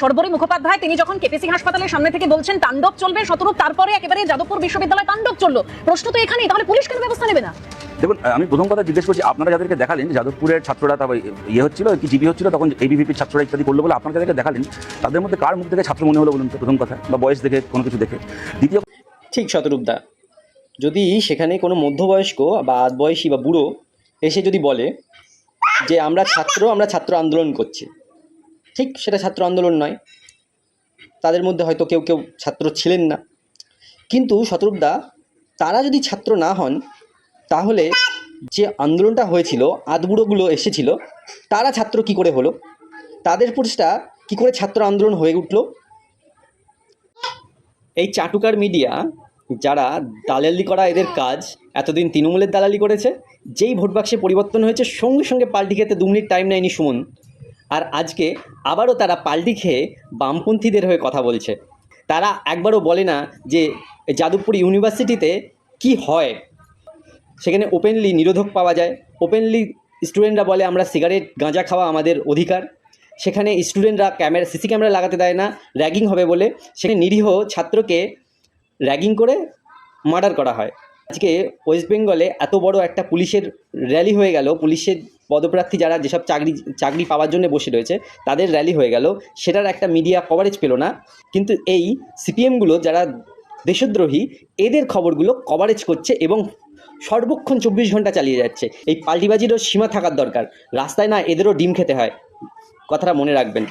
সর্বরী মুখোপাধ্যায় তিনি যখন কেপিসি হাসপাতালের সামনে থেকে বলছেন তাণ্ডব চলবে শতরূপ, তারপরে একেবারে যাদবপুর বিশ্ববিদ্যালয়ে তাণ্ডব চললো, প্রশ্ন তো এখানেই, তাহলে পুলিশ কেন ব্যবস্থা নেবে না? দেখুন, আমি প্রথম কথা জিজ্ঞেস করছি, আপনারা যাদেরকে দেখালেন যাদবপুরের ছাত্ররা তারপর হচ্ছিল কি জিবি হচ্ছিল, তখন এবিভিপির ছাত্ররা ইত্যাদি করলো বলে আপনারা যাদেরকে দেখালেন তাদের মধ্যে কার মুখ থেকে ছাত্র মনে হলো বলুন তো, প্রথম কথা, বা বয়স দেখে কোনো কিছু দেখে? দ্বিতীয়, ঠিক শতরূপদা, যদি সেখানে কোনো মধ্যবয়স্ক বা আধবয়সী বা বুড়ো এসে যদি বলে যে আমরা ছাত্র আন্দোলন করছি, ঠিক সেটা ছাত্র আন্দোলন নয়, তাদের মধ্যে হয়তো কেউ কেউ ছাত্র ছিলেন না, কিন্তু শতরূপদা তারা যদি ছাত্র না হন তাহলে যে আন্দোলনটা হয়েছিল, আধবুড়োগুলো এসেছিল, তারা ছাত্র কি করে হলো? তাদের পুরুষটা কি করে ছাত্র আন্দোলন হয়ে উঠলো? এই চাটুকার মিডিয়া যারা দালালি করা এদের কাজ, এতদিন তৃণমূলের দালালি করেছে, যেই ভোট বাক্সে পরিবর্তন হয়েছে সঙ্গে সঙ্গে পাল্টি খেতে 2 মিনিট টাইম নেয়নি সুমন, আর আজকে আবারও তারা পাল্টি খেয়ে বামপন্থীদের হয়ে কথা বলছে। তারা একবারও বলে না যে যাদবপুর ইউনিভার্সিটিতে কি হয়, সেখানে ওপেনলি নিরোধক পাওয়া যায়, ওপেনলি স্টুডেন্টরা বলে আমরা সিগারেট গাঁজা খাওয়া আমাদের অধিকার, সেখানে স্টুডেন্টরা সিসি ক্যামেরা লাগাতে দেয় না র্যাগিং হবে বলে, সেখানে নিরীহ ছাত্রকে র্যাগিং করে মার্ডার করা হয়। আজকে ওয়েস্ট বেঙ্গলে এত বড় একটা পুলিশের র্যালি হয়ে গেল, পুলিশের পদপ্রার্থী যারা যেসব চাকরি পাওয়ার জন্য বসে রয়েছে তাদের র্যালি হয়ে গেল, সেটার একটা মিডিয়া কভারেজ পেল না, কিন্তু এই সিপিএমগুলো যারা দেশদ্রোহী এদের খবরগুলো কভারেজ করছে এবং সর্বক্ষণ 24 ঘন্টা চালিয়ে যাচ্ছে। এই পাল্টিবাজিরও সীমা থাকার দরকার, রাস্তায় না এদেরও ডিম খেতে হয়, কথাটা মনে রাখবেন।